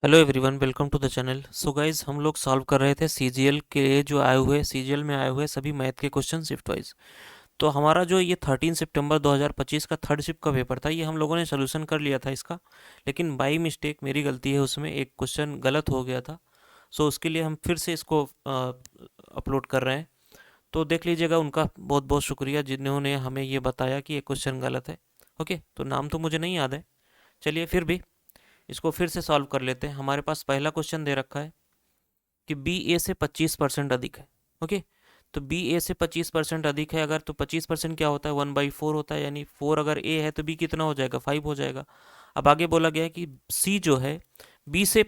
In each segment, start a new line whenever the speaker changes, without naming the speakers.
Hello everyone, welcome to the channel. So guys, हम लोग solve कर रहे थे सीजीएल के जो आए हुए सीजीएल में आए हुए सभी मैथ के क्वेश्चन शिफ्ट वाइज। तो हमारा जो ये 13 सितंबर 2025 का थर्ड शिफ्ट का पेपर था, ये हम लोगों ने सोल्यूशन कर लिया था इसका। लेकिन बाई मिस्टेक मेरी गलती है, उसमें एक क्वेश्चन गलत हो गया था। सो उसके लिए हम फिर से इसको अपलोड कर रहे हैं। तो देख लीजिएगा, उनका बहुत बहुत शुक्रिया जिन्होंने हमें ये बताया कि ये क्वेश्चन गलत है। ओके, तो नाम तो मुझे नहीं याद है। चलिए फिर भी इसको फिर से सॉल्व कर लेते हैं। हमारे पास पहला क्वेश्चन दे रखा है कि बी ए से 25% अधिक है। ओके, तो बी ए से 25% अधिक है अगर, तो 25% क्या होता है, 1/4 होता है। यानी 4 अगर ए है तो बी कितना हो जाएगा, 5 हो जाएगा। अब आगे बोला गया है कि सी जो है बी से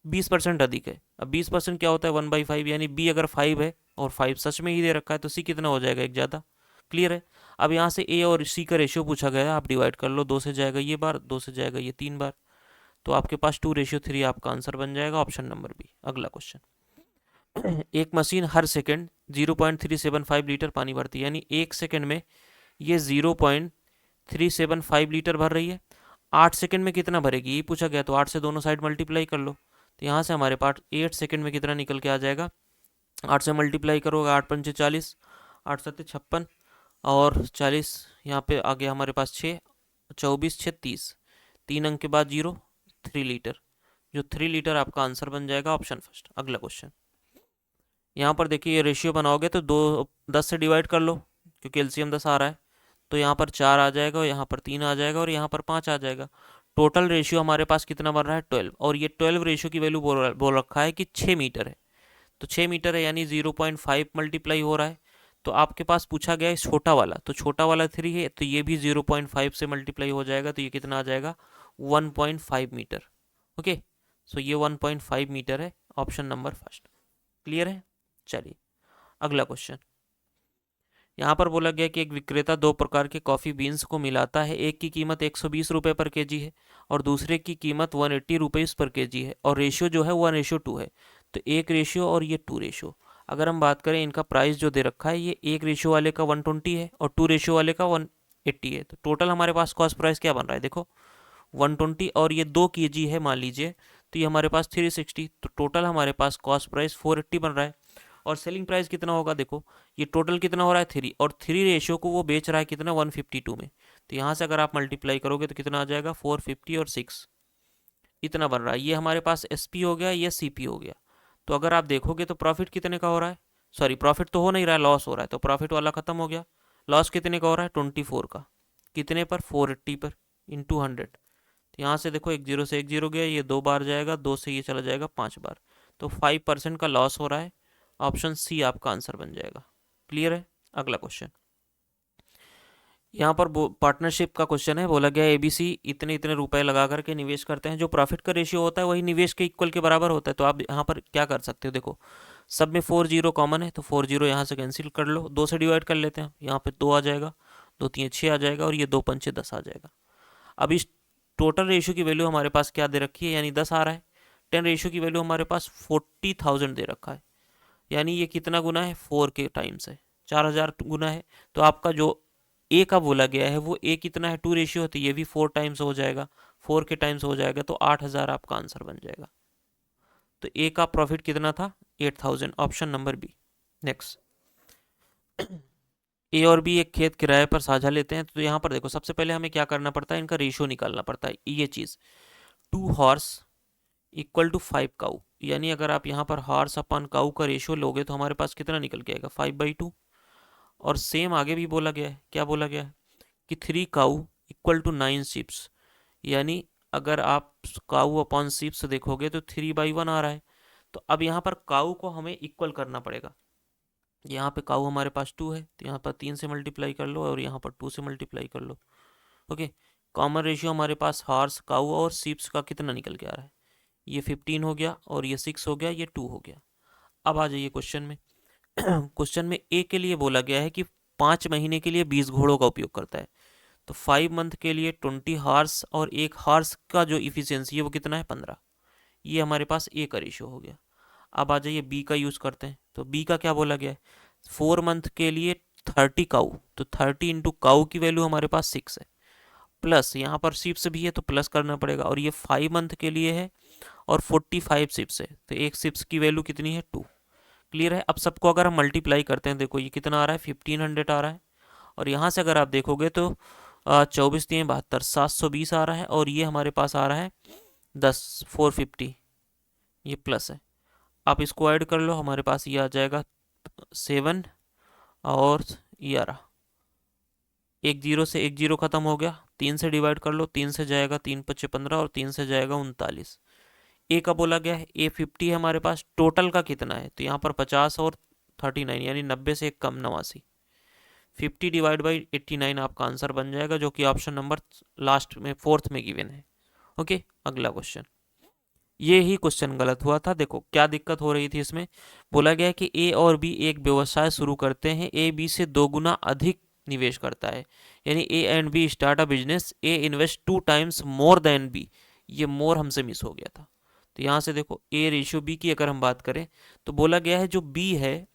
20% अधिक है। अब 20% क्या होता है, 1/5। यानी बी अगर 5 है और 5 सच में ही दे रखा है, तो सी कितना हो जाएगा, एक ज़्यादा। क्लियर है। अब यहाँ से ए और सी का रेशियो पूछा गया है, आप डिवाइड कर लो। 2 से जाएगा ये बार, 2 से जाएगा ये 3 बार। तो आपके पास 2:3 आपका आंसर बन जाएगा, ऑप्शन नंबर बी। अगला क्वेश्चन। एक मशीन हर सेकंड 0.375 लीटर पानी भरती है। यानी एक सेकंड में ये 0.375 लीटर भर रही है। 8 सेकंड में कितना भरेगी ये पूछा गया, तो 8 से दोनों साइड मल्टीप्लाई कर लो। तो यहाँ से हमारे पास 8 सेकंड में कितना निकल के आ जाएगा। 8 से मल्टीप्लाई करोगे, 8 पंचे 40, 8 सत्ते 56, और 40 यहाँ पे आ गया हमारे पास 6, 24 6 30, 3 अंक के बाद 0, 3 लीटर। जो 3 लीटर आपका आंसर बन जाएगा, ऑप्शन फर्स्ट। अगला क्वेश्चन। यहाँ पर देखिए, ये रेशियो बनाओगे तो 10 से डिवाइड कर लो, क्योंकि एलसीएम 10 आ रहा है। तो यहाँ पर 4 आ जाएगा, और यहाँ पर 3 आ जाएगा, और यहाँ पर 5 आ जाएगा। टोटल रेशियो हमारे पास कितना बन रहा है, 12। और ये 12 रेशियो की वैल्यू बोल रखा है कि 6 मीटर है। तो 6 मीटर है, यानी 0.5 मल्टीप्लाई हो रहा है। तो आपके पास पूछा गया है छोटा वाला, तो छोटा वाला 3 है, तो ये भी 0.5 से मल्टीप्लाई हो जाएगा। तो ये कितना आ जाएगा, 1.5 मीटर। ओके, सो ये 1.5 मीटर है, ऑप्शन नंबर फर्स्ट। क्लियर है। चलिए अगला क्वेश्चन। यहाँ पर बोला गया कि एक विक्रेता दो प्रकार के कॉफ़ी बीन्स को मिलाता है। एक की कीमत 120 रुपये पर केजी है, और दूसरे की कीमत 180 रुपीज़ पर केजी है, और रेशियो जो है 1:2 है। तो एक रेशियो और ये 2 रेशियो। अगर हम बात करें, इनका प्राइस जो दे रखा है, ये एक रेशियो वाले का 120 है और 2 रेशियो वाले का 180 है। तो टोटल हमारे पास कॉस्ट प्राइस क्या बन रहा है, देखो 120, और ये 2 केजी है मान लीजिए, तो ये हमारे पास 360। तो टोटल हमारे पास कॉस्ट प्राइस 480 बन रहा है। और सेलिंग प्राइस कितना होगा, देखो ये टोटल कितना हो रहा है 3, और 3 रेशियो को वो बेच रहा है कितना, 152 में। तो यहाँ से अगर आप मल्टीप्लाई करोगे तो कितना आ जाएगा, 450 और 6, इतना बन रहा है। ये हमारे पास एसपी हो गया, ये सीपी हो गया। तो अगर आप देखोगे तो प्रॉफिट कितने का हो रहा है, सॉरी प्रॉफिट तो हो नहीं रहा है, लॉस हो रहा है। तो प्रॉफिट वाला खत्म हो गया। लॉस कितने का हो रहा है, 24 का। कितने पर, 480 पर, इंटू 100। तो यहाँ से देखो, एक जीरो से एक जीरो गया, ये 2 बार जाएगा, 2 से ये चला जाएगा 5 बार। तो 5% का लॉस हो रहा है। ऑप्शन सी आपका आंसर बन जाएगा। क्लियर है। अगला क्वेश्चन। यहाँ पर पार्टनरशिप का क्वेश्चन है। बोला गया एबीसी इतने इतने रुपए लगा करके निवेश करते हैं। जो प्रॉफिट का रेशियो होता है वही निवेश के इक्वल के बराबर होता है। तो आप यहाँ पर क्या कर सकते हो, देखो सब में 4 जीरो कॉमन है, तो 4 जीरो यहाँ से कैंसिल कर लो। 2 से डिवाइड कर लेते हैं, यहाँ पे 2 आ जाएगा, 2 3 6 आ जाएगा, और ये 2 पंचे 10 आ जाएगा। अब इस टोटल रेशियो की वैल्यू हमारे पास क्या दे रखी है, यानी 10 आ रहा है। 10 रेशियो की वैल्यू हमारे पास 40,000 दे रखा है। यानी ये कितना गुना है, 4 के टाइम्स है, 4,000 गुना है। तो आपका जो ए का बोला गया है वो ए कितना है, 2 रेशियो है, तो ये भी 4 टाइम्स हो जाएगा, 4 के टाइम्स हो जाएगा, तो 8,000 आपका आंसर बन जाएगा। तो ए का प्रॉफिट कितना था, 8,000, ऑप्शन नंबर बी। नेक्स्ट। ए और बी एक खेत किराए पर साझा लेते हैं। तो यहाँ पर देखो, सबसे पहले हमें क्या करना पड़ता है, इनका रेशियो निकालना पड़ता है। ये चीज़ 2 हॉर्स इक्वल टू 5 काऊ। यानी अगर आप यहाँ पर हॉर्स अपन काऊ का रेशियो लोगे तो हमारे पास कितना निकल के आएगा, 5/2। और सेम आगे भी बोला गया है, क्या बोला गया है कि 3 काऊ इक्वल टू 9 शिप्स। यानी अगर आप काऊ अपॉन शिप्स देखोगे तो 3/1 आ रहा है। तो अब यहाँ पर काऊ को हमें इक्वल करना पड़ेगा। यहाँ पे काऊ हमारे पास 2 है, तो यहाँ पर 3 से मल्टीप्लाई कर लो, और यहाँ पर 2 से मल्टीप्लाई कर लो। ओके, कॉमन रेशियो हमारे पास हॉर्स काऊ और शिप्स का कितना निकल के आ रहा है, ये 15 हो गया, और ये 6 हो गया, ये 2 हो गया। अब आ जाइए क्वेश्चन में। क्वेश्चन में ए के लिए बोला गया है कि 5 महीने के लिए 20 घोड़ों का उपयोग करता है। तो 5 मंथ के लिए 20 हॉर्स, और एक हॉर्स का जो इफिशियंसी है वो कितना है, 15। ये हमारे पास ए का रेशियो हो गया। अब आ जाइए बी का यूज़ करते हैं। तो बी का क्या बोला गया है, 4 मंथ के लिए 30 काऊ, तो 30 इंटू काऊ की वैल्यू हमारे पास 6 है, प्लस यहाँ पर शिप्स भी है तो प्लस करना पड़ेगा, और ये 5 मंथ के लिए है, और 45 शिप्स है, तो एक शिप्स की वैल्यू कितनी है 2। क्लियर है। अब सबको अगर हम मल्टीप्लाई करते हैं, देखो ये कितना आ रहा है 1500 आ रहा है, और यहाँ से अगर आप देखोगे तो 24×3 = 72, 720 आ रहा है, और ये हमारे पास आ रहा है 10 450, ये प्लस है। आप इसको ऐड कर लो, हमारे पास ये आ जाएगा 7, और ये आ रहा, एक जीरो से एक जीरो खत्म हो गया, 3 से डिवाइड कर लो, 3 से जाएगा 3×5 = 15, और 3 से जाएगा 39। ए का बोला गया है, ए 50 है हमारे पास, टोटल का कितना है, तो यहाँ पर 50 और 39 यानी 90 से एक कम 89। 50 डिवाइड बाई 89 आपका आंसर बन जाएगा, जो कि ऑप्शन नंबर लास्ट में 4th में गिवन है। ओके, अगला क्वेश्चन। ये ही क्वेश्चन गलत हुआ था। देखो क्या दिक्कत हो रही थी इसमें, बोला गया है कि ए और बी एक व्यवसाय शुरू करते हैं, ए बी से 2 गुना अधिक निवेश करता है, यानी A and B start a business, A invest 2 times more than B. ये मोर हमसे मिस हो गया था, तो यहाँ से देखो ए रेशियो बी की अगर हम बात करें, तो बोला गया है जो बी है,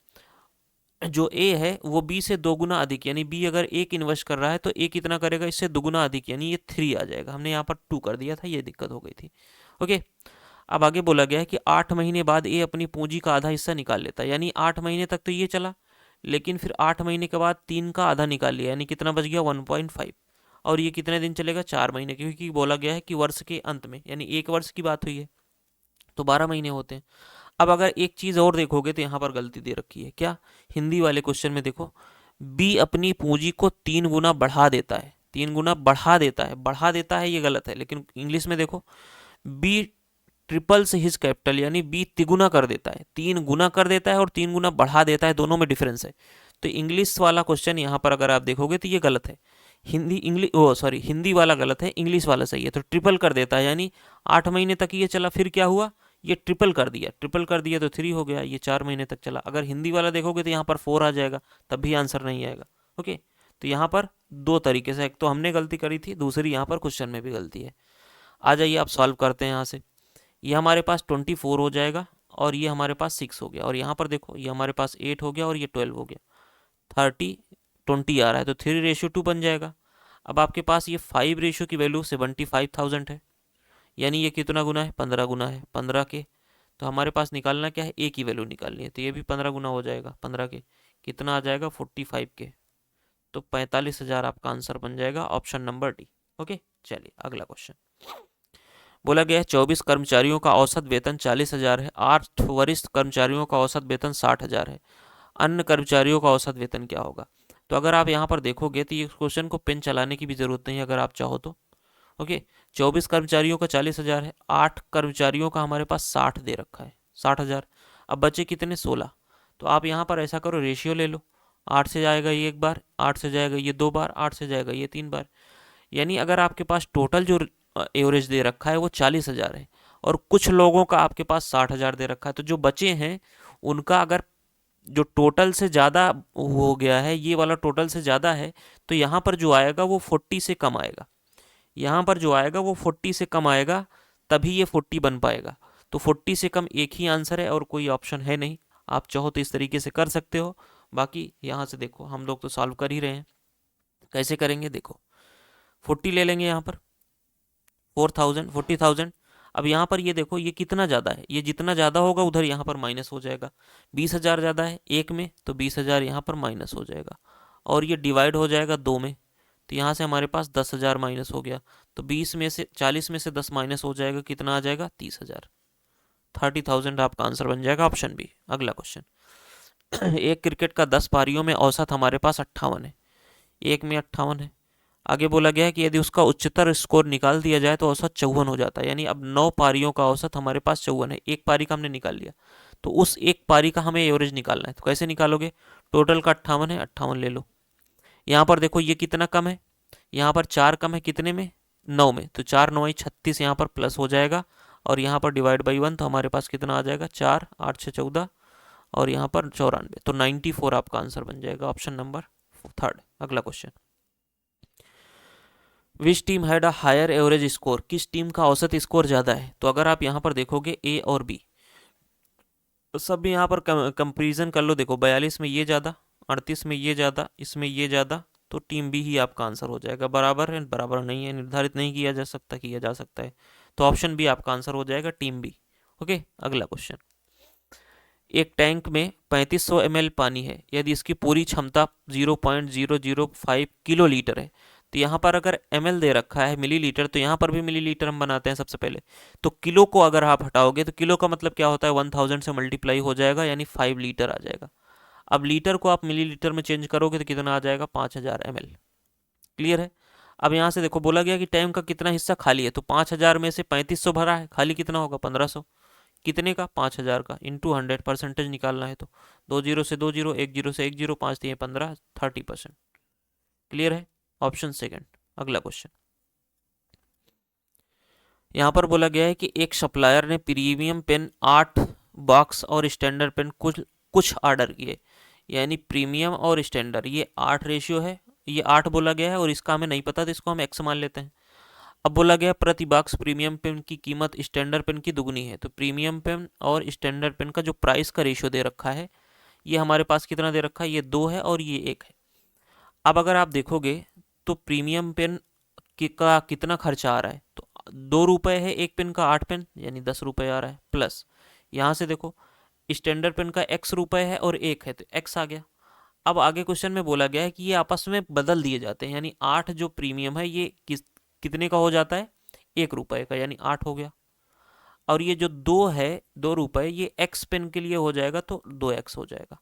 जो ए है वो बी से 2 गुना अधिक, यानी बी अगर एक इन्वेस्ट कर रहा है तो ए कितना करेगा, इससे 2 गुना अधिक, यानी ये 3 आ जाएगा। हमने यहाँ पर 2 कर दिया था, ये दिक्कत हो गई थी। ओके, अब आगे बोला गया है कि 8 महीने बाद ए अपनी पूंजी का आधा हिस्सा निकाल लेता है, यानी 8 महीने तक तो ये चला, लेकिन फिर 8 महीने के बाद 3 का आधा निकाल लिया, यानी कितना बच गया 1.5। और ये कितने दिन चलेगा, 4 महीने, क्योंकि बोला गया है कि वर्ष के अंत में, यानी एक वर्ष की बात हुई है, तो 12 महीने होते हैं। अब अगर एक चीज़ और देखोगे तो यहाँ पर गलती दे रखी है, क्या, हिंदी वाले क्वेश्चन में देखो, बी अपनी पूंजी को 3 गुना बढ़ा देता है, 3 गुना बढ़ा देता है, बढ़ा देता है ये गलत है, लेकिन इंग्लिश में देखो, बी ट्रिपल्स हिज कैपिटल, यानी बी तिगुना कर देता है, 3 गुना कर देता है और 3 गुना बढ़ा देता है, दोनों में डिफरेंस है। तो इंग्लिश वाला क्वेश्चन यहाँ पर अगर आप देखोगे तो ये गलत है, हिंदी वाला गलत है, इंग्लिश वाला सही है। तो ट्रिपल कर देता है, यानी 8 महीने तक ये चला, फिर क्या हुआ, ये ट्रिपल कर दिया, ट्रिपल कर दिया तो 3 हो गया, ये 4 महीने तक चला। अगर हिंदी वाला देखोगे तो यहाँ पर 4 आ जाएगा, तब भी आंसर नहीं आएगा। ओके, तो यहाँ पर दो तरीके से, एक तो हमने गलती करी थी, दूसरी यहाँ पर क्वेश्चन में भी गलती है। आ जाइए आप सॉल्व करते हैं यहाँ से। ये हमारे पास 24 हो जाएगा, और ये हमारे पास 6 हो गया, और यहाँ पर देखो ये हमारे पास 8 हो गया, और ये 12 हो गया, 30 20 आ रहा है, तो 3:2 बन जाएगा। अब आपके पास ये 5 रेशियो की वैल्यू 75,000 है, यानी ये कितना गुना है, 15 गुना है 15 के। तो हमारे पास निकालना क्या है, ए की वैल्यू निकालनी है, तो ये भी 15 गुना हो जाएगा 15 के, कितना आ जाएगा 45 के, तो 45,000 आपका आंसर बन जाएगा, ऑप्शन नंबर डी। ओके, चलिए अगला क्वेश्चन। बोला गया है 24 कर्मचारियों का औसत वेतन 40,000 है, 8 वरिष्ठ कर्मचारियों का औसत वेतन 60,000 है, अन्य कर्मचारियों का औसत वेतन क्या होगा। तो अगर आप यहाँ पर देखोगे तो ये क्वेश्चन को पेन चलाने की भी जरूरत नहीं है अगर आप चाहो तो। ओके, 24 कर्मचारियों का 40,000 है, 8 कर्मचारियों का हमारे पास 60 दे रखा है, 60,000। अब बचे कितने, 16। तो आप यहाँ पर ऐसा करो, रेशियो ले लो, 8 से जाएगा ये एक बार, 8 से जाएगा ये 2 बार, 8 से जाएगा ये 3 बार, यानी अगर आपके पास टोटल जो एवरेज दे रखा है वो 40,000 है, और कुछ लोगों का आपके पास 60,000 दे रखा है, तो जो बचे हैं उनका अगर जो टोटल से ज़्यादा हो गया है, ये वाला टोटल से ज़्यादा है, तो यहाँ पर जो आएगा वो 40 से कम आएगा, यहाँ पर जो आएगा वो 40 से कम आएगा, तभी ये 40 बन पाएगा। तो 40 से कम एक ही आंसर है और कोई ऑप्शन है नहीं। आप चाहो तो इस तरीके से कर सकते हो, बाकी यहाँ से देखो हम लोग तो सॉल्व कर ही रहे हैं। कैसे करेंगे, देखो 40 ले लेंगे यहाँ पर, 40,000। अब यहाँ पर ये देखो ये कितना ज़्यादा है, ये जितना ज़्यादा होगा उधर यहाँ पर माइनस हो जाएगा, 20,000 ज़्यादा है एक में, तो 20,000 यहाँ पर माइनस हो जाएगा, और ये डिवाइड हो जाएगा 2 में, तो यहाँ से हमारे पास 10,000 माइनस हो गया, तो 40 में से 10 माइनस हो जाएगा, कितना आ जाएगा 30,000, 30,000 आपका आंसर बन जाएगा, ऑप्शन बी। अगला क्वेश्चन। एक क्रिकेट का 10 पारियों में औसत हमारे पास 58 है, एक में 58 है। आगे बोला गया है कि यदि उसका उच्चतर स्कोर निकाल दिया जाए तो औसत 54 हो जाता है, यानी अब 9 पारियों का औसत हमारे पास 54 है, एक पारी का हमने निकाल लिया, तो उस एक पारी का हमें एवरेज निकालना है। तो कैसे निकालोगे, टोटल का 58 है, 58 ले लो। यहाँ पर देखो ये कितना कम है, यहाँ पर 4 कम है, कितने में, 9 में, तो 4 9 36 यहाँ पर प्लस हो जाएगा, और यहाँ पर डिवाइड बाई 1, तो हमारे पास कितना आ जाएगा 4 8 6 14, और यहाँ पर 94, तो 94 आपका आंसर बन जाएगा, ऑप्शन नंबर 3। अगला question. Which team had a higher average score, किस टीम का औसत स्कोर ज़्यादा है। तो अगर आप यहाँ पर देखोगे ए और बी, तो सब यहाँ पर कंपेरिजन कर लो, देखो 42 में ये ज़्यादा, 38 में ये ज़्यादा, इसमें ये ज़्यादा, तो टीम बी ही आपका आंसर हो जाएगा। बराबर है, बराबर नहीं है, निर्धारित नहीं किया जा सकता, किया जा सकता है, तो ऑप्शन बी आपका आंसर हो जाएगा, टीम बी। ओके, अगला क्वेश्चन। एक टैंक में 3500 ml पानी है, यदि इसकी पूरी क्षमता 0.005 किलो लीटर है, तो यहाँ पर अगर ml दे रखा है मिलीलीटर, तो यहाँ पर भी मिलीलीटर हम बनाते हैं सबसे पहले। तो किलो को अगर आप हटाओगे तो किलो का मतलब क्या होता है, 1000 से मल्टीप्लाई हो जाएगा, यानी 5 लीटर आ जाएगा। अब लीटर को आप मिलीलीटर में चेंज करोगे तो कितना आ जाएगा, 5000 ml। क्लियर है। अब यहाँ से देखो, बोला गया कि टैंक का कितना हिस्सा खाली है, तो 5000 में से 3500 भरा है, खाली कितना होगा, 1500। कितने का, 5000 का, इंटू 100, परसेंटेज निकालना है तो 2 जीरो से 2 जीरो, 1 जीरो से 1 जीरो, 5 दिए 15, 30%। क्लियर है, ऑप्शन सेकंड। अगला क्वेश्चन। यहाँ पर बोला गया है कि एक सप्लायर ने प्रीमियम पेन 8 बॉक्स और स्टैंडर्ड पेन कुछ कुछ ऑर्डर किए, यानी प्रीमियम और स्टैंडर्ड ये 8 रेशियो है, ये 8 बोला गया है और इसका हमें नहीं पता, तो इसको हम एक्स मान लेते हैं। अब बोला गया प्रति बॉक्स प्रीमियम पेन की कीमत स्टैंडर्ड पेन की दुगनी है, तो प्रीमियम पेन और स्टैंडर्ड पेन का जो प्राइस का रेशियो दे रखा है, ये हमारे पास कितना दे रखा है, ये 2 है और ये 1 है। अब अगर आप देखोगे तो प्रीमियम पेन का कितना खर्चा आ रहा है, तो 2 रुपये है एक पेन का, 8 पेन यानी 10 रुपये आ रहा है, प्लस यहाँ से देखो स्टैंडर्ड पेन का x रुपये है और 1 है, तो x आ गया। अब आगे क्वेश्चन में बोला गया है कि ये आपस में बदल दिए जाते हैं, यानी 8 जो प्रीमियम है ये कितने का हो जाता है, 1 रुपये का, यानी 8 हो गया। और ये जो 2 है, 2 रुपये, ये एक्स पेन के लिए हो जाएगा तो 2x हो जाएगा।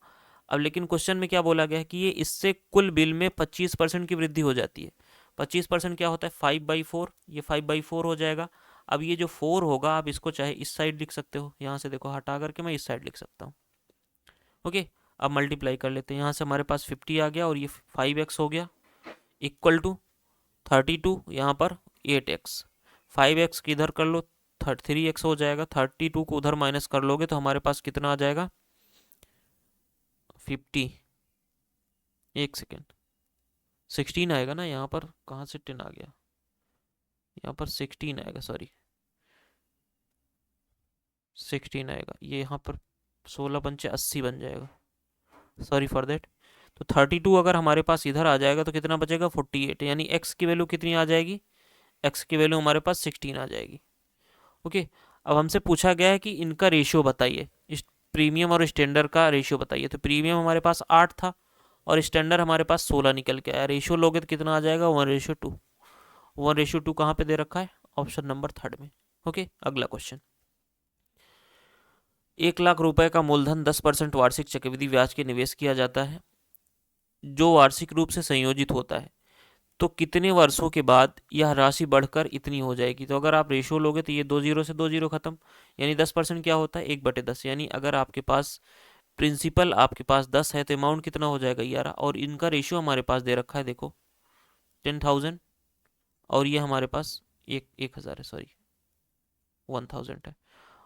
अब लेकिन क्वेश्चन में क्या बोला गया है कि ये इससे कुल बिल में 25% की वृद्धि हो जाती है। 25% क्या होता है, 5/4, ये 5/4 हो जाएगा। अब ये जो 4 होगा, आप इसको चाहे इस साइड लिख सकते हो, यहाँ से देखो हटा करके मैं इस साइड लिख सकता हूँ। ओके, अब मल्टीप्लाई कर लेते हैं, यहाँ से हमारे पास 50 आ गया और ये 5x हो गया, इक्वल टू 32, यहाँ पर 8x। 5x किधर कर लो, 3x हो जाएगा, 32 को उधर माइनस कर लोगे तो हमारे पास कितना आ जाएगा, 50, एक सेकेंड, 16 आएगा ना, यहाँ पर कहाँ से 10 आ गया, यहाँ पर 16 आएगा, सॉरी 16 आएगा, ये यहाँ पर 16×5 = 80 बन जाएगा, सॉरी फॉर देट। तो 32 अगर हमारे पास इधर आ जाएगा तो कितना बचेगा, 48, यानी x की वैल्यू कितनी आ जाएगी, x की वैल्यू हमारे पास 16 आ जाएगी। ओके, अब हमसे पूछा गया है कि इनका रेशियो बताइए, इस प्रीमियम और स्टैंडर्ड का रेशियो बताइए। तो प्रीमियम हमारे पास 8 था और स्टैंडर्ड हमारे पास 16 निकल के आया, रेशियो लोगे तो कितना आ जाएगा, 1:2। 1:2 कहाँ पे दे रखा है, ऑप्शन नंबर 3 में। ओके, अगला क्वेश्चन। 1,00,000 रुपए का मूलधन 10% वार्षिक चक्रवृद्धि ब्याज के निवेश किया जाता है, जो वार्षिक रूप से संयोजित होता है, तो कितने वर्षों के बाद यह राशि बढ़कर इतनी हो जाएगी। तो अगर आप रेशियो लोगे तो ये 2 जीरो से 2 जीरो खत्म, यानी 10% क्या होता है, 1/10, यानी अगर आपके पास प्रिंसिपल आपके पास 10 है तो अमाउंट कितना हो जाएगा, 11। और इनका रेशियो हमारे पास दे रखा है, देखो 10,000, और ये हमारे पास 1,000 है, सॉरी 1000 है,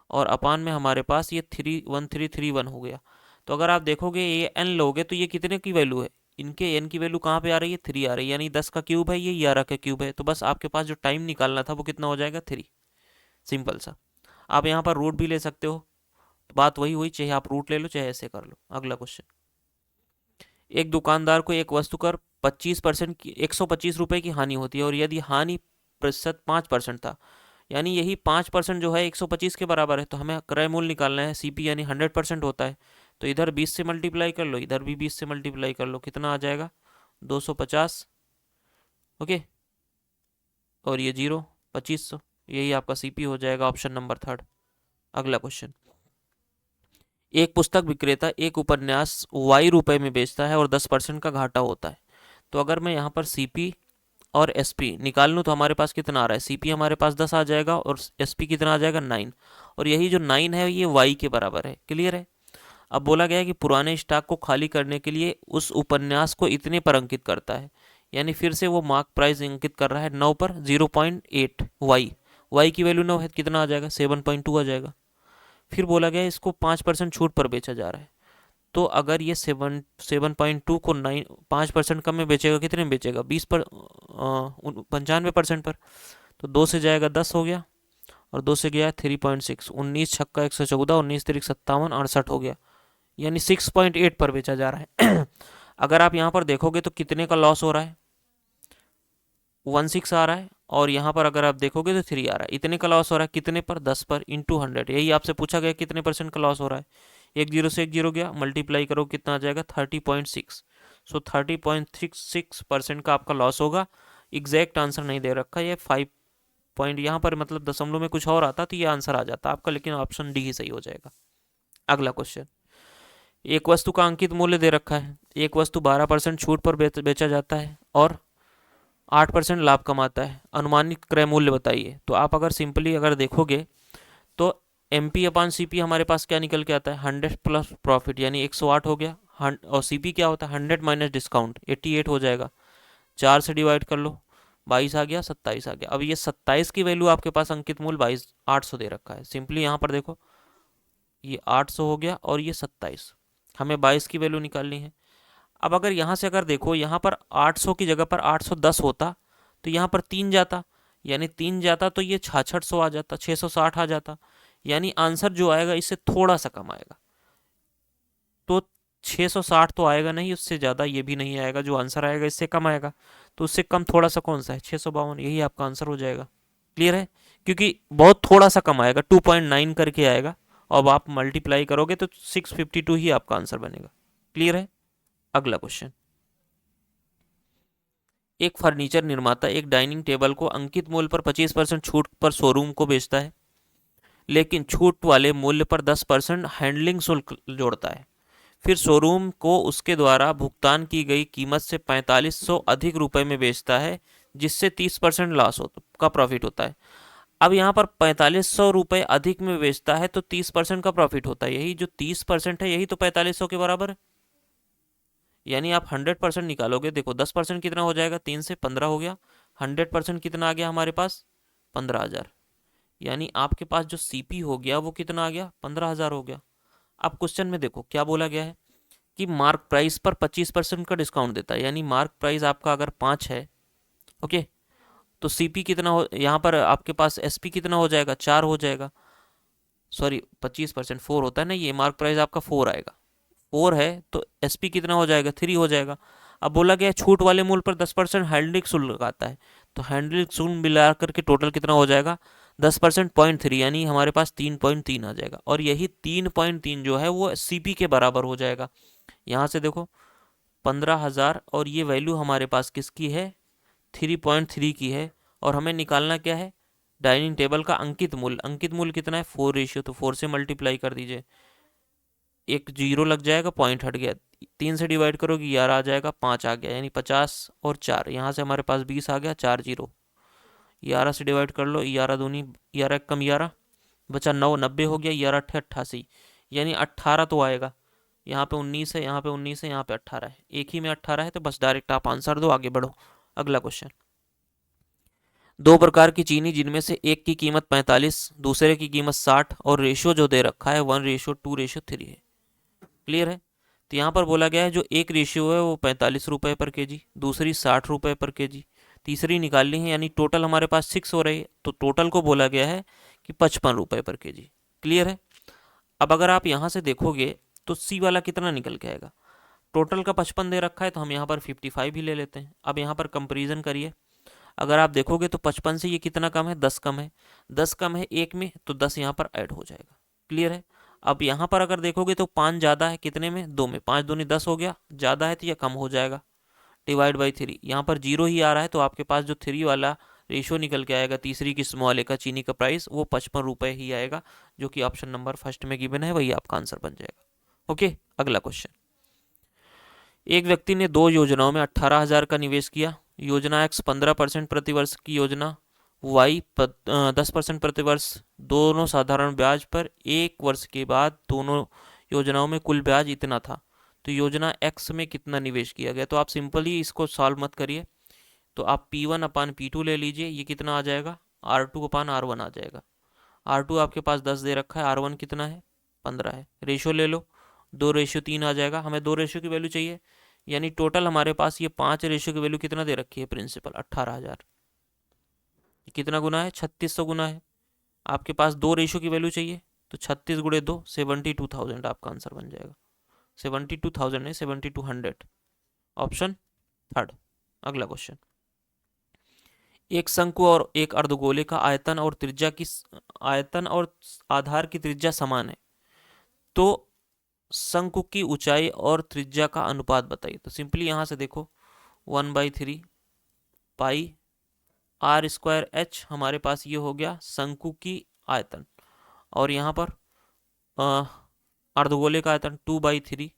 और अपान में हमारे पास ये 31331 हो गया। तो अगर आप देखोगे ये n लोगे तो ये कितने की वैल्यू है, इनके n की वैल्यू कहाँ पे आ रही है, 3 आ रही है, यानी 10 का क्यूब है, ये 11 का क्यूब है। तो बस आपके पास जो टाइम निकालना था वो कितना हो जाएगा, 3। सिंपल सा। आप यहाँ पर रूट भी ले सकते हो, तो बात वही हुई, चाहे आप रूट ले लो चाहे ऐसे कर लो। अगला क्वेश्चन। एक दुकानदार को एक वस्तु कर 25% की 125 रुपये की हानि होती है, और यदि हानि प्रतिशत 5% था, यानी यही 5% जो है 125 के बराबर है, तो हमें क्रय मूल्य निकालना है, सीपी यानी 100% होता है। तो इधर 20 से मल्टीप्लाई कर लो, इधर भी 20 से मल्टीप्लाई कर लो, कितना आ जाएगा, 250। ओके, और ये 0, 2500, यही आपका सीपी हो जाएगा, ऑप्शन नंबर 3। अगला क्वेश्चन। एक पुस्तक विक्रेता एक उपन्यास y रुपए में बेचता है और 10% का घाटा होता है। तो अगर मैं यहाँ पर सीपी और एसपी निकाल लूँ तो हमारे पास कितना आ रहा है, सीपी हमारे पास 10 आ जाएगा और एसपी कितना आ जाएगा, 9। और यही जो 9 है ये वाई के बराबर है। क्लियर है। अब बोला गया है कि पुराने स्टॉक को खाली करने के लिए उस उपन्यास को इतने पर अंकित करता है, यानी फिर से वो मार्क प्राइस अंकित कर रहा है 9 पर, 0.8 वाई की वैल्यू 9 है, कितना आ जाएगा, 7.2 आ जाएगा। फिर बोला गया है इसको 5% छूट पर बेचा जा रहा है। तो अगर ये 7.2 को 5% कम में बेचेगा, कितने में बेचेगा, 95% पर। तो 2 से जाएगा 10 हो गया, और 2 से गया 3.6, 19 छक्का 114, 19 तिरिक 57, 68 हो गया, यानी 6.8 पर बेचा जा रहा है। अगर आप यहाँ पर देखोगे तो कितने का लॉस हो रहा है, 16 आ रहा है, और यहाँ पर अगर आप देखोगे तो 3 आ रहा है। इतने का लॉस हो रहा है, कितने पर? 10 पर इंटू 100। यही आपसे पूछा गया कितने परसेंट का लॉस हो रहा है। एक जीरो से एक जीरो गया, मल्टीप्लाई करो कितना आ जाएगा? 30.6। सो 30.66% का आपका लॉस होगा। एग्जैक्ट आंसर नहीं दे रखा, ये 5 पॉइंट यहाँ पर मतलब दशमलव में कुछ और आता तो ये आंसर आ जाता आपका, लेकिन ऑप्शन डी ही सही हो जाएगा। अगला क्वेश्चन, एक वस्तु का अंकित मूल्य दे रखा है। एक वस्तु 12% छूट पर बेचा जाता है और 8% लाभ कमाता है, अनुमानित क्रय मूल्य बताइए। तो आप अगर सिंपली अगर देखोगे तो M P upon C P हमारे पास क्या निकल के आता है? 100 प्लस प्रॉफिट यानी 108 हो गया। और सी पी क्या होता है? 100 माइनस डिस्काउंट 88 हो जाएगा। 4 से डिवाइड कर लो, 22 आ गया, 27 आ गया। अब ये 27 की वैल्यू आपके पास अंकित मूल्य 800 दे रखा है। सिंपली यहाँ पर देखो, ये 800 हो गया और ये 27, हमें 22 की वैल्यू निकालनी है। अब अगर यहाँ से अगर देखो, यहाँ पर 800 की जगह पर 810 होता तो यहाँ पर 3 जाता, यानी 3 जाता तो ये 6600 आ जाता, 660 आ जाता। यानी आंसर जो आएगा इससे थोड़ा सा कम आएगा। तो 660 तो आएगा नहीं, उससे ज़्यादा ये भी नहीं आएगा। जो आंसर आएगा इससे कम आएगा, तो उससे कम थोड़ा सा कौन सा है? 652। यही आपका आंसर हो जाएगा। क्लियर है? क्योंकि बहुत थोड़ा सा कम आएगा, 2.9 करके आएगा। अब आप मल्टीप्लाई करोगे तो 652 ही आपका आंसर बनेगा। क्लियर है? अगला क्वेश्चन, एक फर्नीचर निर्माता एक डाइनिंग टेबल को अंकित मूल्य पर 25% छूट पर शोरूम को बेचता है, लेकिन छूट वाले मूल्य पर 10% हैंडलिंग शुल्क जोड़ता है। फिर शोरूम को उसके द्वारा भुगतान की गई कीमत से 4500 अधिक रुपए में बेचता है, जिससे 30% लॉस का प्रॉफिट होता है। अब यहाँ पर 4500 रुपये अधिक में बेचता है तो 30% का प्रॉफिट होता है। यही जो 30% है यही तो 4500 के बराबर है। यानी आप 100% निकालोगे, देखो 10% कितना हो जाएगा? 3 से 15 हो गया। 100% कितना आ गया हमारे पास? 15,000। यानी आपके पास जो सीपी हो गया वो कितना आ गया? 15,000 हो गया। अब क्वेश्चन में देखो क्या बोला गया है कि मार्क प्राइस पर 25% का डिस्काउंट देता है। यानी मार्क प्राइस आपका अगर 5 है, ओके, तो सीपी कितना हो, यहाँ पर आपके पास एसपी कितना हो जाएगा? 4 हो जाएगा। सॉरी, 25% 4 होता है ना, ये मार्क प्राइस आपका 4 आएगा। 4 है तो एसपी कितना हो जाएगा? 3 हो जाएगा। अब बोला गया छूट वाले मूल्य पर 10% हैंडलिंग शुल्क आता है, तो हैंडलिंग शुल्क मिला करके टोटल कितना हो जाएगा? 10% 0.3, यानी हमारे पास 3.3 आ जाएगा। और यही 3.3 जो है वो सीपी के बराबर हो जाएगा। यहाँ से देखो 15,000 और ये वैल्यू हमारे पास किसकी है? 3.3 की है। और हमें निकालना क्या है? डाइनिंग टेबल का अंकित मूल्य। अंकित मूल्य कितना है? 4 रेशियो, तो 4 से मल्टीप्लाई कर दीजिए, एक जीरो लग जाएगा, पॉइंट हट गया। 3 से डिवाइड करोगे 11 आ जाएगा, 5 आ गया, यानी 50 और 4, यहाँ से हमारे पास 20 आ गया, 4 जीरो। 11 से डिवाइड कर लो, 11 दूनी 11 कम 11 बचा 9, 90 हो गया। 11 अट्ठे 88, यानी 18 तो आएगा। यहाँ पे 19 है, यहाँ पे 19 है, यहाँ पे 18 है, एक ही में 18 है, तो बस डायरेक्ट आप आंसर दो, आगे बढ़ो। अगला क्वेश्चन, दो प्रकार की चीनी जिनमें से एक की कीमत 45, दूसरे की कीमत 60 और रेशियो जो दे रखा है 1:2:3 है। क्लियर है? तो यहाँ पर बोला गया है जो एक रेशियो है वो 45 रुपये पर केजी, दूसरी 60 रुपये पर केजी, तीसरी निकालनी है, यानी टोटल हमारे पास 6 हो रही है, तो टोटल को बोला गया है कि 55 रुपये पर केजी। क्लियर है? अब अगर आप यहाँ से देखोगे तो सी वाला कितना निकल के आएगा? टोटल का 55 दे रखा है तो हम यहाँ पर 55 ही ले लेते हैं। अब यहाँ पर कंपेरिजन करिए, अगर आप देखोगे तो 55 से ये कितना कम है? 10 कम है। 10 कम है एक में, तो 10 यहाँ पर ऐड हो जाएगा। क्लियर है? अब यहाँ पर अगर देखोगे तो 5 ज़्यादा है कितने में? 2 में। 5 दूनी 10 हो गया, ज़्यादा है तो यह कम हो जाएगा, डिवाइड बाई 3। यहाँ पर जीरो ही आ रहा है, तो आपके पास जो 3 वाला रेशियो निकल के आएगा तीसरी की स्मॉल ए का चीनी का प्राइस, वो 55 रुपये ही आएगा, जो कि ऑप्शन नंबर फर्स्ट में गिवन है, वही आपका आंसर बन जाएगा। ओके, अगला क्वेश्चन, एक व्यक्ति ने दो योजनाओं में 18,000 का निवेश किया। योजना एक्स 15% प्रतिवर्ष की योजना वाई 10% प्रतिवर्ष, दोनों साधारण ब्याज पर। एक वर्ष के बाद दोनों योजनाओं में कुल ब्याज इतना था, तो योजना एक्स में कितना निवेश किया गया? तो आप सिंपली इसको सॉल्व मत करिए, तो आप P1/P2 ले लीजिए, ये कितना आ जाएगा? R2/R1 आ जाएगा। R2 आपके पास 10 दे रखा है, R1 कितना है? 15 है। रेशियो ले लो, 2:3 आ जाएगा। हमें 2 रेशियो की वैल्यू चाहिए, यानी टोटल हमारे पास ये 5 रेशियो की वैल्यू कितना दे रखी है? प्रिंसिपल 18,000, कितना गुना है? 3600 गुना है। आपके पास 2 रेशियो की वैल्यू चाहिए, तो 36 गुणे 2, 72,000 आपका आंसर बन जाएगा। 72,000 नहीं, 7200, ऑप्शन थर्ड। अगला क्वेश्चन, एक शंकु और एक अर्धगोले का आयतन और आधार की त्रिज्या समान है, तो शंकु की ऊंचाई और त्रिज्या का अनुपात बताइए। तो सिंपली यहाँ से देखो 1/3 पाई आर स्क्वायर एच हमारे पास ये हो गया शंकु की आयतन, और यहाँ पर अर्धगोले का आयतन 2/3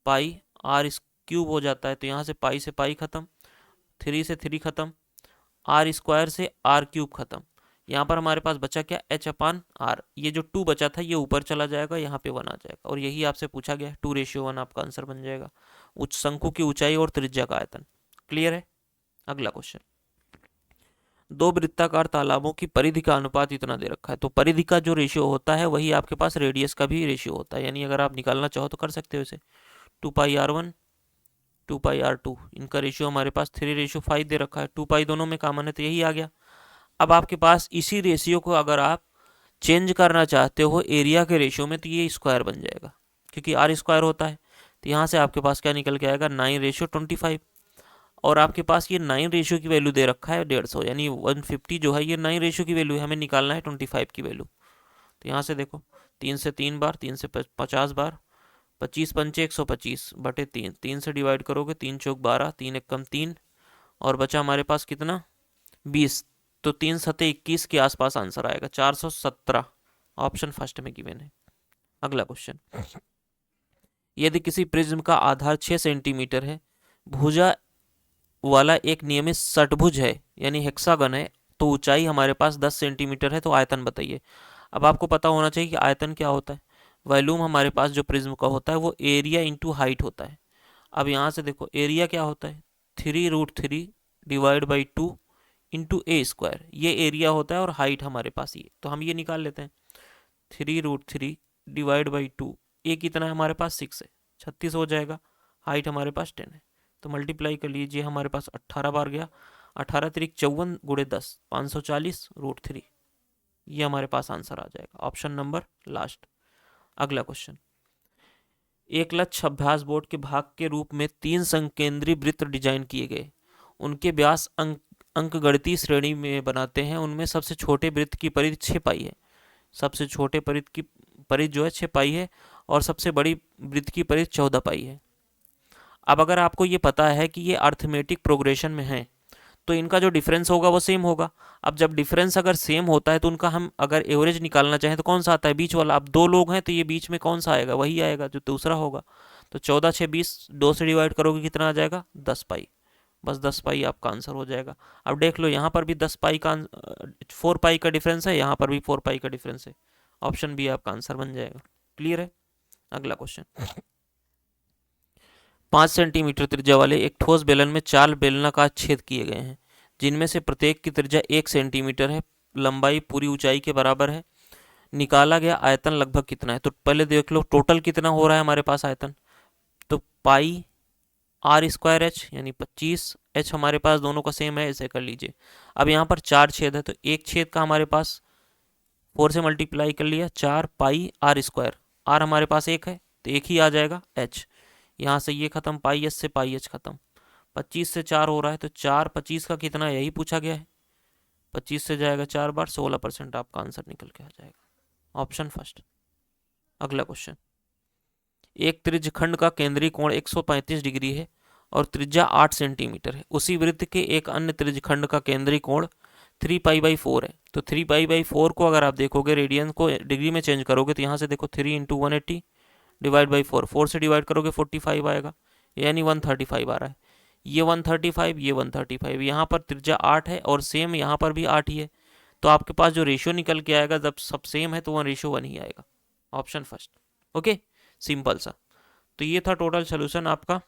पाई आर क्यूब हो जाता है। तो यहाँ से पाई खत्म, 3 से 3 खत्म, आर स्क्वायर से आर क्यूब खत्म। यहाँ पर हमारे पास बचा क्या, एच अपान आर। ये जो 2 बचा था ये ऊपर चला जाएगा, यहाँ पे 1 आ जाएगा, और यही आपसे पूछा गया है। 2:1 आपका आंसर बन जाएगा। उच्च शंकु की ऊंचाई और त्रिज्या का आयतन। क्लियर है। अगला क्वेश्चन, दो वृत्ताकार तालाबों की परिधि का अनुपात इतना दे रखा है। तो परिधि का जो रेशियो होता है वही आपके पास रेडियस का भी रेशियो होता है, यानी अगर आप निकालना चाहो तो कर सकते हो इसे। 2πr1 2πr2, इनका रेशियो हमारे पास 3:5 दे रखा है। 2π दोनों में कॉमन है तो यही आ गया। अब आपके पास इसी रेशियो को अगर आप चेंज करना चाहते हो एरिया के रेशियो में, तो ये स्क्वायर बन जाएगा, क्योंकि आर स्क्वायर होता है। तो यहाँ से आपके पास क्या निकल के आएगा, 9:25। और आपके पास ये 9 रेशियो की वैल्यू दे रखा है 150, यानी 150 जो है ये 9 रेशियो की वैल्यू है, हमें निकालना है 25 की वैल्यू। तो यहाँ से देखो 3 से 3 बार, 3 से 50 बार, 25 पंचे 125 बटे 3, 3 से डिवाइड करोगे 3 चौक 12, 3 एक कम 3, और बचा हमारे पास कितना 20। तो 3 सते 21 के आसपास आंसर आएगा, 417। ऑप्शन फर्स्ट में गिवन है। अगला क्वेश्चन, यदि किसी प्रिज्म का आधार 6 सेंटीमीटर है, भुजा वाला एक नियमित षटभुज है यानी हेक्सागन है, तो ऊंचाई हमारे पास 10 सेंटीमीटर है, तो आयतन बताइए। अब आपको पता होना चाहिए कि आयतन क्या होता है। वॉल्यूम हमारे पास जो प्रिज्म का होता है वो एरिया इंटू हाइट होता है। अब यहाँ से देखो एरिया क्या होता है, 3√3 divide by 2 into A square, ये एरिया होता है, और हाइट हमारे पास ये, तो हम ये निकाल लेते हैं। 3√3 डिवाइड बाई 2, ए कितना है हमारे पास 6 है, 36 हो जाएगा। हाइट हमारे पास 10 है, तो मल्टीप्लाई कर लीजिए, हमारे पास 18 बार गया, 18 तिरिक 54 गुणे 10, 540√3। ये हमारे पास आंसर आ जाएगा, ऑप्शन नंबर लास्ट। अगला क्वेश्चन, एक लक्ष्य अभ्यास बोर्ड के भाग के रूप में 3 संकेंद्रीय वृत्त डिजाइन किए गए। उनके व्यास अंकगणितीय श्रेणी में बनाते हैं। उनमें सबसे छोटे वृत्त की परिधि 6 पाई है। सबसे छोटे वृत्त की परिधि जो है 6 पाई है, और सबसे बड़ी वृत्त की परिधि 14 पाई है। अब अगर आपको ये पता है कि ये अर्थमेटिक प्रोग्रेशन में है, तो इनका जो डिफरेंस होगा वो सेम होगा। अब जब डिफरेंस अगर सेम होता है तो उनका हम अगर एवरेज निकालना चाहें तो कौन सा आता है, बीच वाला। अब 2 लोग हैं तो ये बीच में कौन सा आएगा, वही आएगा जो दूसरा होगा। तो 14 6 20, 2 से डिवाइड करोगे कितना आ जाएगा, 10 पाई। बस 10 पाई आपका आंसर हो जाएगा। अब देख लो यहाँ पर भी 10 पाई का 4 पाई का डिफरेंस है, यहाँ पर भी 4 पाई का डिफरेंस है। ऑप्शन बी आपका आंसर बन जाएगा। क्लियर है। अगला क्वेश्चन, 5 सेंटीमीटर त्रिज्या वाले एक ठोस बेलन में 4 बेलनाकार छेद किए गए हैं, जिनमें से प्रत्येक की त्रिज्या 1 सेंटीमीटर है, लंबाई पूरी ऊंचाई के बराबर है। निकाला गया आयतन लगभग कितना है। तो पहले देख लो टोटल कितना हो रहा है हमारे पास आयतन। तो पाई आर स्क्वायर एच यानी 25, एच हमारे पास दोनों का सेम है, ऐसे कर लीजिए। अब यहाँ पर 4 छेद है, तो एक छेद का हमारे पास 4 से मल्टीप्लाई कर लिया, 4 पाई आर स्क्वायर। आर हमारे पास 1 है तो 1 ही आ जाएगा, एच। यहाँ से ये खत्म, पाई एच से पाई एच खत्म। 25 से 4 हो रहा है, तो 4 25 का कितना है, यही पूछा गया है। 25 से जाएगा 4 बार, 16% आपका आंसर निकल के आ जाएगा, ऑप्शन फर्स्ट। अगला क्वेश्चन, एक त्रिज्यखंड का केंद्रीय कोण 135 डिग्री है और त्रिज्या 8 सेंटीमीटर है। उसी वृत्त के एक अन्य त्रिज्यखंड का केंद्रीय कोण 3π/4 है। तो 3π/4 को अगर आप देखोगे रेडियन को डिग्री में चेंज करोगे, तो यहाँ से देखो 3 × 180 डिवाइड बाई 4, 4 से डिवाइड करोगे 45 आएगा, यानी 135 आ रहा है। ये 135, ये 135, यहाँ पर त्रिज्या 8 है और सेम यहाँ पर भी 8 ही है। तो आपके पास जो रेशियो निकल के आएगा जब सब सेम है तो 1:1 ही आएगा, ऑप्शन फर्स्ट। ओके, सिंपल सा। तो ये था टोटल सोल्यूशन आपका।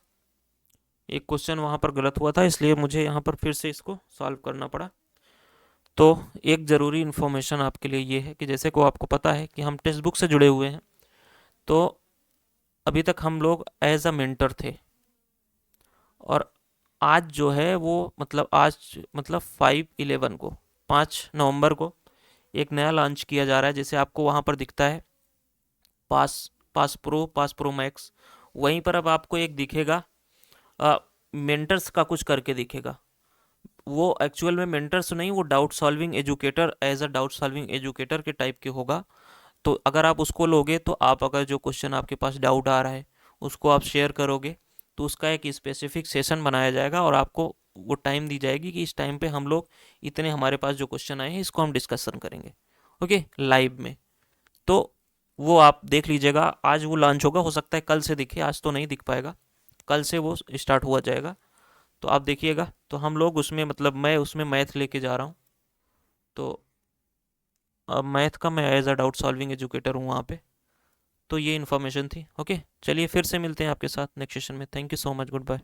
एक क्वेश्चन वहाँ पर गलत हुआ था, इसलिए मुझे यहाँ पर फिर से इसको सॉल्व करना पड़ा। तो एक ज़रूरी इन्फॉर्मेशन आपके लिए ये है कि जैसे को आपको पता है कि हम टेक्स्ट बुक से जुड़े हुए हैं, तो अभी तक हम लोग एज अ मेंटर थे, और आज जो है वो आज 5/11 को 5 नवंबर को एक नया लॉन्च किया जा रहा है, जैसे आपको वहाँ पर दिखता है पास प्रो मैक्स। वहीं पर अब आपको एक दिखेगा मेंटर्स का कुछ करके दिखेगा। वो एक्चुअल में मेंटर्स नहीं, वो doubt solving educator, as a doubt solving educator के टाइप के होगा। तो अगर आप उसको लोगे तो आप अगर जो क्वेश्चन आपके पास डाउट आ रहा है उसको आप शेयर करोगे, तो उसका एक स्पेसिफिक सेशन बनाया जाएगा और आपको वो टाइम दी जाएगी कि इस टाइम पे हम लोग इतने हमारे पास जो क्वेश्चन आए हैं इसको हम डिस्कशन करेंगे, ओके, लाइव में। तो वो आप देख लीजिएगा, आज वो लॉन्च होगा, हो सकता है कल से दिखे, आज तो नहीं दिख पाएगा, कल से वो स्टार्ट हुआ जाएगा। तो आप देखिएगा, तो हम लोग उसमें मतलब मैं उसमें मैथ लेके जा रहा हूँ। तो अब मैथ का मैं as a doubt solving educator हूँ वहाँ पे। तो ये इन्फॉर्मेशन थी, ओके। चलिए फिर से मिलते हैं आपके साथ नेक्स्ट सेशन में। Thank you so much, good bye.